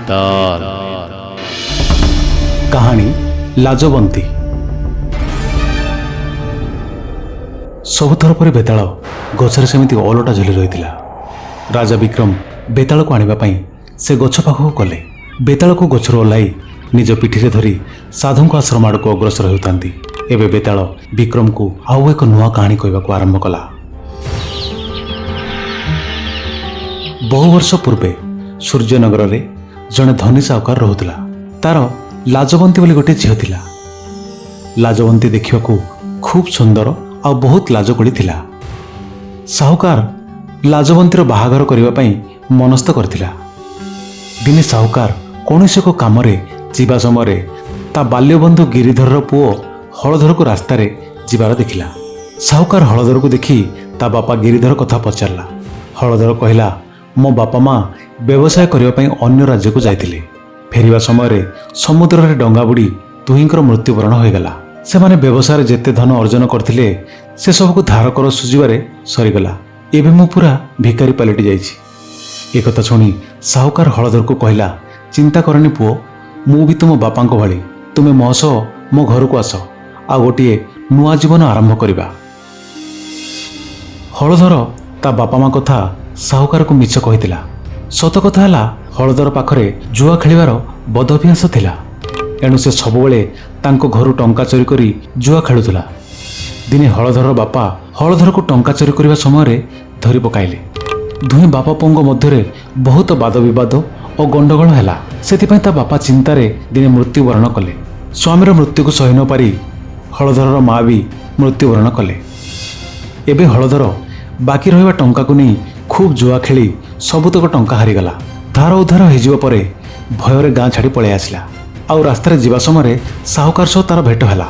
बेताल। कहानी लाजवंती। सबुथर पर बेताल गछरे सेमिति ओलटा झुली रही। राजा विक्रम बेताल को आनिबा पई से गछ पाखक गले। बेताल को गछर ओह्लाई निज पिठिरे धरी साधु आश्रम आड़ को अग्रसर होतांती। एबे बेताल विक्रम को आउ एक नुआ कहानी कहबाक आरंभ कला। बहु वर्ष पूर्वे सूर्यनगर रे जड़े धनी साहुकार रहुतला। तार लाजवंती बोली गोटे झील थिला। लाजवंती देखिबाकू खूब सुंदर आ बहुत लाजकुड़ी थिला। साहुकार लाजवंतीर बाहागर करिबा पई मनस्थ करथिला। दिने साहुकार कौनसी एक काम रे जीवा समय ता बाल्यबंधु गिरिधर पुओ हलधर को रास्तार जीवार देखिला। साहुकार हलधर को देखी ता बापा गिरिधर कथा पचारला। हलधर कहला, मो बापा माँ व्यवसाय करने अन्य राज्य को जाइथिले। फेरिबा समय समुद्र रे डंगा बुड़ी दुहींकर मृत्युवरण होगला। से माने व्यवसाय जेते धन अर्जन करथिले से सबको धार कर सुझिबारे सरीगला। एबे मु पूरा भिकारी पलटि जाइछि। एक कथा सुनी साहुकार हलधर को कहला, चिंता करनी पुओ, मु भी तुम बापा भली। तुमे मो सह मो घर को आस, आ गोटे नुआ जीवन आरंभ करिबा। हलधर ता बापा माँ कथा साहुकार को मिछ कहितिला। सत कथा है हलधर पाखरे जुआ खेलिबार बद अभ्यास थिला। एणु से सबुबले तांको घरु टंका चोरी करी जुआ खेलुथिला। दिने हलधर बापा हलधर को टंका चोरी करिबा समय धरी पकाइले। दुहे बापा पुओ मध्यरे बहुत वाद विवाद और गंडगोल हैला। सेतिपई ता बापा चिंतारे दिने मृत्युवरण कले। स्वामीर मृत्यु को सही न पारी हलधर माँ भी मृत्युवरण कले। एबे हलधर बाकी रहिबा टंका को नहीं खूब जुआ खेली सबुतक टंका हारीगला। धार उद्धार होइजिबा परे भୟରେ गाँ छाड़ी पळै आसिला। आउ रास्तार जीवा समय साहुकार सह तार भेट हैला।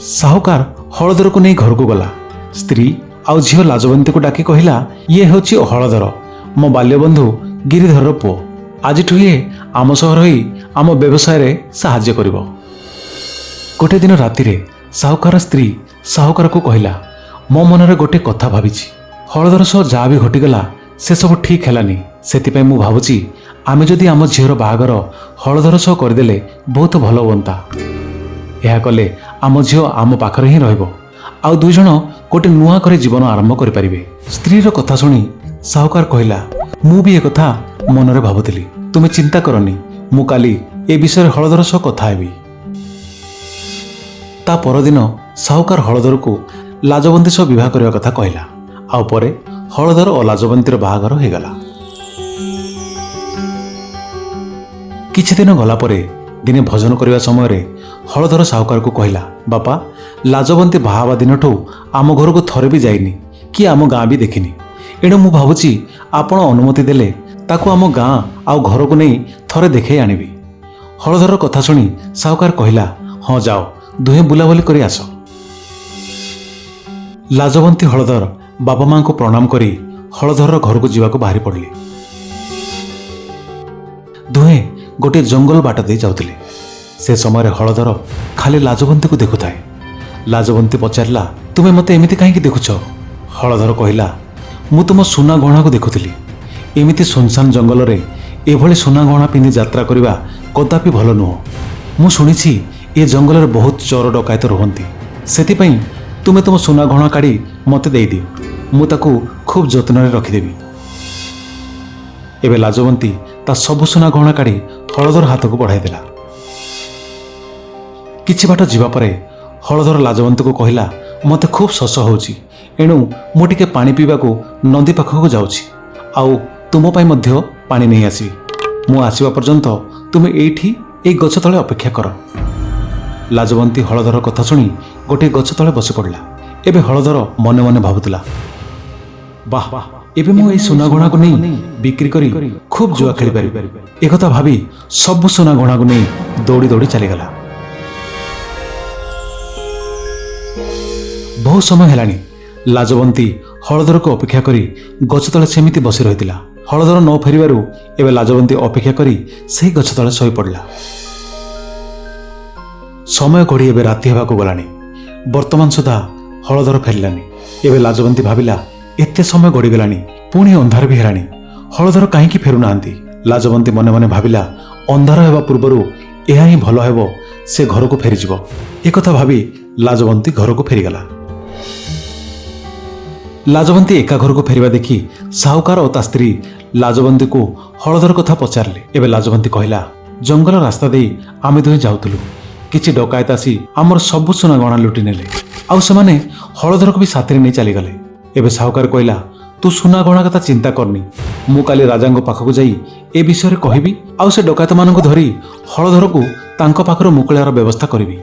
साहुकार हलधर को नहीं घर को गला। स्त्री आउ झील लाजवंती को डाकी कहला, ये होछि हलधर, मो बाल्यबंधु गिरिधर पुओ। आजिठु ये आम सह रही आम व्यवसाय रे साहाय्य करिवो। गोटे दिन रातिरे साहुकार स्त्री साहुकार को कहला, मो मनरे गोटे कथा भाबिछि। हलधर सह जहाँ भी घटिगला से सब ठीक हैलानी। सेतिपई मु भाबुछि आमे जदि आम झीर बाहागर हलधर सह करदेले बहुत भल होता। यह कले आम झील आम पाखरे ही रहिबो, आउ दुई जण गोटे नुआ करे जीवन आरंभ करि परिबे। स्त्रीर कथा सुनी साहुकार कहला, मु भी ए कथा मनरे भाबुथिली। तुमे चिंता करनी, मु काली ए विषय हलधर सह कथा हेबी। ता परदिन साहुकार हलधर को लाजवंती सह विवाह करबा कथा कहला। आउ परे हलधर और लाजवंतीर बाहागर होगला। किछि दिन गला परे दिने भोजन करबा समय हलधर साहुकार को कहला, बापा लाजवंती बाहावा दिनठू आम घर को थरे भी जाइनी कि आम गाँ भी देखिनी। एणु मु भाबुछि आपण अनुमति देले ताकू आम गाँ आउ घर को नहीं थरे देखै आनिबी। हलधर कथा सुनी साहुकार कहला, हाँ जाओ, दुहे बुलाबुली करी आस। लाजवंती हलधर बापा माँ को प्रणाम करी हलधर घर को जीवा को बाहरी पड़िले। दुहे गोटे जंगल बाट दे जाउथिले। से समय हलधर खाली लाजवंती को देखुथाए। लाजवंती पचारला, तुमे मते एमिति काहेकि देखुछ? हलधर कहला, मु तुम सुना गहना को देखुथिली। एमिति सुनसान जंगल रे एभली सुना गहना पिंधि यात्रा करिबा कदापि भल नुह। मु शुणिछि ए जंगल रे बहुत चोर डकायत रुहंती। सेतिपई तुमे तुम सुना गहना काढ़ी मते देई दियो, मु ताकू खूब जत्न रे रखिदेवी। एबे लाजवंती ता सबु सुना गहना काढ़ी हलधर हाथ को बढ़ाई देला। किछि बाट जीवा परे हलधर लाजवंती को कहला, मते खूब शोष होउछि, एणु मु टिके पानी पीबा को नदी पाखक जाउछि, आउ तुम पई मध्य पानी नहीं आसीबी। मु आसीबा पर्यंत तुमे एठी ए गछ तळे अपेक्षा कर। लाजवंती हलधर कथा सुनी गोटे गछ तळे बसी पड़ला। एबे हलधर मने मने भाबुतला, वाह एबे मु ए सुना गहना को नहीं बिक्री करी खूब जुआ खेली पारि। एक कथा भाबी सब सुना गहना को नहीं दौड़ी दौड़ी चलीगला। बहुत समय हेलानी लाजवंती हलधर को अपेक्षा करी गछ तळे सेमिति बसी रहितिला। हलधर न फेरिबारु एबे लाजवंती अपेक्षा करी सेही गछ तळे सोई पड़ला। समय घड़ी एबे राति हेबाकू गलानी। वर्तमान सुधा हलधर फेरिलानी। एबे लाजवंती भाबिला, एते समय गड़ीगलानी, पुणी अंधार भी हेलानी, हलधर कहीं फेरू नाहांती। ଲାଜବନ୍ତୀ ମନେ ମନେ ଭାବିଲା ଅନ୍ଧାର ହେବା ପୂର୍ବରୁ ଏହା ହିଁ ଭଲ ହେବ, ସେ ଘରକୁ ଫେରିଯିବ। ଏକଥା ଭାବି ଲାଜବନ୍ତୀ ଘରକୁ ଫେରିଗଲା। ଲାଜବନ୍ତୀ ଏକା ଘରକୁ ଫେରିବା ଦେଖି ସାହୁକାର ଓ ତା ସ୍ତ୍ରୀ ଲାଜବନ୍ତୀକୁ ହଳଧର କଥା ପଚାରିଲେ। ଏବେ ଲାଜବନ୍ତୀ କହିଲା, ଜଙ୍ଗଲ ରାସ୍ତା ଦେଇ ଆମେ ଦୁହେଁ ଯାଉଥିଲୁ। କିଛି ଡକାୟତ ଆସି ଆମର ସବୁ ସୁନା ଗହଣା ଲୁଟି ନେଲେ, ଆଉ ସେମାନେ ହଳଧରକୁ ବି ସାଥିରେ ନେଇ ଚାଲିଗଲେ। ଏବେ ସାହୁକାର କହିଲା, ତୁ ସୁନା ଗହଣା କଥା ଚିନ୍ତା କରନି, ମୁଁ କାଲି ରାଜାଙ୍କ ପାଖକୁ ଯାଇ ଏ ବିଷୟରେ କହିବି, ଆଉ ସେ ଡକାୟତମାନଙ୍କୁ ଧରି ହଳଧରକୁ ତାଙ୍କ ପାଖରୁ ମୁକୁଳାଇବାର ବ୍ୟବସ୍ଥା କରିବି।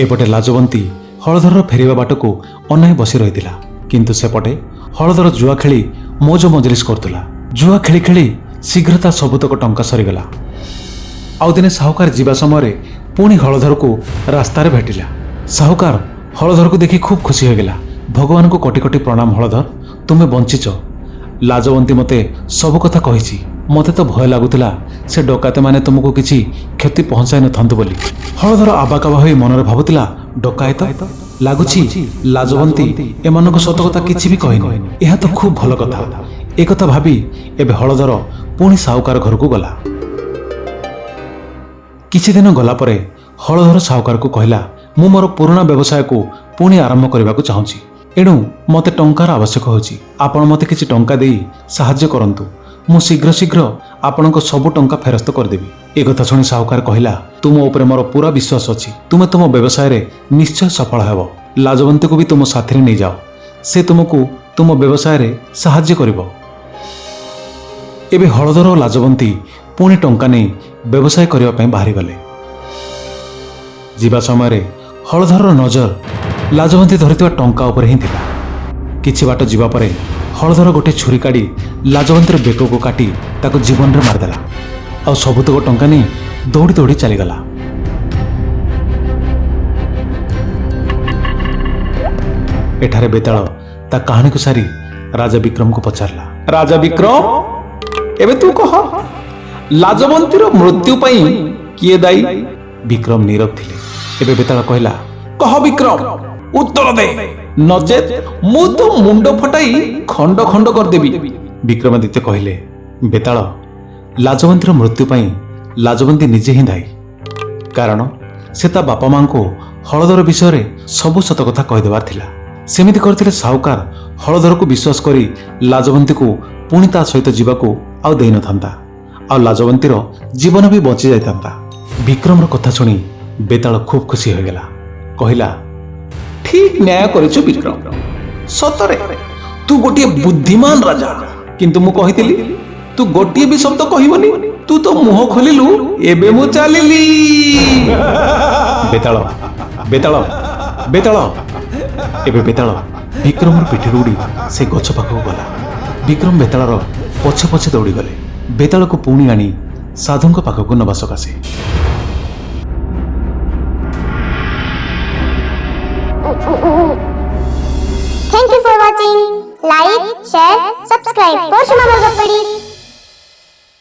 ଏପଟେ ଲାଜବନ୍ତୀ ହଳଧରର ଫେରିବା ବାଟକୁ ଅନାଇ ବସି ରହିଥିଲା, କିନ୍ତୁ ସେପଟେ ହଳଧର ଜୁଆ ଖେଳି ମୌଜ ମଜଲିସ କରୁଥିଲା। ଜୁଆ ଖେଳି ଖେଳି ଶୀଘ୍ର ତା ସବୁତକ ଟଙ୍କା ସରିଗଲା। ଆଉ ଦିନେ ସାହୁକାର ଯିବା ସମୟରେ ପୁଣି ହଳଧରକୁ ରାସ୍ତାରେ ଭେଟିଲା। ସାହୁକାର ହଳଧରକୁ ଦେଖି ଖୁବ୍ ଖୁସି ହୋଇଗଲା। ଭଗବାନଙ୍କୁ କୋଟି କୋଟି ପ୍ରଣାମ ହଳଧର, ତୁମେ ବଞ୍ଚିଛ। ଲାଜବନ୍ତୀ ମୋତେ ସବୁ କଥା କହିଛି। ମୋତେ ତ ଭୟ ଲାଗୁଥିଲା ସେ ଡକାୟତମାନେ ତୁମକୁ କିଛି କ୍ଷତି ପହଞ୍ଚାଇ ନଥାନ୍ତୁ ବୋଲି। ହଳଧର ଆବାକାବା ହୋଇ ମନରେ ଭାବୁଥିଲା, ଡକାୟତ? ଲାଗୁଛି ଲାଜବନ୍ତୀ ଏମାନଙ୍କ ସତ କଥା କିଛି ବି କହିନି। ଏହା ତ ଖୁବ୍ ଭଲ କଥା। ଏକଥା ଭାବି ଏବେ ହଳଧର ପୁଣି ସାହୁକାର ଘରକୁ ଗଲା। କିଛି ଦିନ ଗଲା ପରେ ହଳଧର ସାହୁକାରକୁ କହିଲା, ମୁଁ ମୋର ପୁରୁଣା ବ୍ୟବସାୟକୁ ପୁଣି ଆରମ୍ଭ କରିବାକୁ ଚାହୁଁଛି, ଏଣୁ ମୋତେ ଟଙ୍କାର ଆବଶ୍ୟକ ହେଉଛି। ଆପଣ ମୋତେ କିଛି ଟଙ୍କା ଦେଇ ସାହାଯ୍ୟ କରନ୍ତୁ। ମୁଁ ଶୀଘ୍ର ଶୀଘ୍ର ଆପଣଙ୍କ ସବୁ ଟଙ୍କା ଫେରସ୍ତ କରିଦେବି। ଏକଥା ଶୁଣି ସାହୁକାର କହିଲା, ତୁମ ଉପରେ ମୋର ପୁରା ବିଶ୍ୱାସ ଅଛି। ତୁମେ ତୁମ ବ୍ୟବସାୟରେ ନିଶ୍ଚୟ ସଫଳ ହେବ। ଲାଜବନ୍ତୀକୁ ବି ତୁମ ସାଥିରେ ନେଇଯାଅ, ସେ ତୁମକୁ ତୁମ ବ୍ୟବସାୟରେ ସାହାଯ୍ୟ କରିବ। ଏବେ ହଳଧର ଓ ଲାଜବନ୍ତୀ ପୁଣି ଟଙ୍କା ନେଇ ବ୍ୟବସାୟ କରିବା ପାଇଁ ବାହାରିଗଲେ। ଯିବା ସମୟରେ ହଳଧରର ନଜର ଲାଜବନ୍ତୀ ଧରିଥିବା ଟଙ୍କା ଉପରେ ହିଁ ଥିଲା। କିଛି ବାଟ ଯିବା ପରେ ହଳଧର ଗୋଟିଏ ଛୁରୀ କାଢ଼ି ଲାଜବନ୍ତୀର ବେକକୁ କାଟି ତାକୁ ଜୀବନରେ ମାରିଦେଲା, ଆଉ ସବୁତକ ଟଙ୍କା ନେଇ ଦୌଡ଼ି ଦୌଡ଼ି ଚାଲିଗଲା। ଏଠାରେ ବେତାଳ ତା କାହାଣୀକୁ ସାରି ରାଜା ବିକ୍ରମକୁ ପଚାରିଲା, ରାଜା ବିକ୍ରମ, ଏବେ ତୁ କହ, ଲାଜବନ୍ତୀର ମୃତ୍ୟୁ ପାଇଁ କିଏ ଦାୟୀ? ବିକ୍ରମ ନୀରବ ଥିଲେ। ଏବେ ବେତାଳ କହିଲା, କହ ବିକ୍ରମ, ଉତ୍ତର ଦେ, ନଚେତ ମୁଁ ତ ମୁଣ୍ଡ ଫଟାଇ ଖଣ୍ଡ ଖଣ୍ଡ କରିଦେବି। ବିକ୍ରମାଦିତ୍ୟ କହିଲେ, ବେତାଳ, ଲାଜବନ୍ତୀର ମୃତ୍ୟୁ ପାଇଁ ଲାଜବନ୍ତୀ ନିଜେ ହିଁ ଦାୟୀ। କାରଣ ସେ ତା ବାପା ମାଙ୍କୁ ହଳଧର ବିଷୟରେ ସବୁ ସତ କଥା କହିଦେବାର ଥିଲା। ସେମିତି କରିଥିଲେ ସାହୁକାର ହଳଧରକୁ ବିଶ୍ୱାସ କରି ଲାଜବନ୍ତୀକୁ ପୁଣି ତା ସହିତ ଯିବାକୁ ଆଉ ଦେଇନଥାନ୍ତା, ଆଉ ଲାଜବନ୍ତୀର ଜୀବନ ବି ବଞ୍ଚି ଯାଇଥାନ୍ତା। ବିକ୍ରମର କଥା ଶୁଣି ବେତାଳ ଖୁବ୍ ଖୁସି ହୋଇଗଲା। କହିଲା, ଠିକ୍ ନ୍ୟାୟ କରିଛୁ ବିକ୍ରମ। ସତରେ ତୁ ଗୋଟିଏ ବୁଦ୍ଧିମାନ ରାଜା। କିନ୍ତୁ ମୁଁ କହିଥିଲି ତୁ ଗୋଟିଏ ବି ଶବ୍ଦ କହିବନି, ତୁ ତ ମୁହଁ ଖୋଲିଲୁ, ଏବେ ମୁଁ ଚାଲିଲି। ବେତାଳ, ବେତାଳ, ବେତାଳ। ଏବେ ବେତାଳ ବିକ୍ରମର ପିଠିରୁ ଉଡ଼ି ସେ ଗଛ ପାଖକୁ ଗଲା। ବିକ୍ରମ ବେତାଳର ପଛେ ପଛେ ଦୌଡ଼ିଗଲେ ବେତାଳକୁ ପୁଣି ଆଣି ସାଧୁଙ୍କ ପାଖକୁ ନେବା ସକାଶେ। Thank you for watching. Like, share, subscribe for Shumamar Gappadi.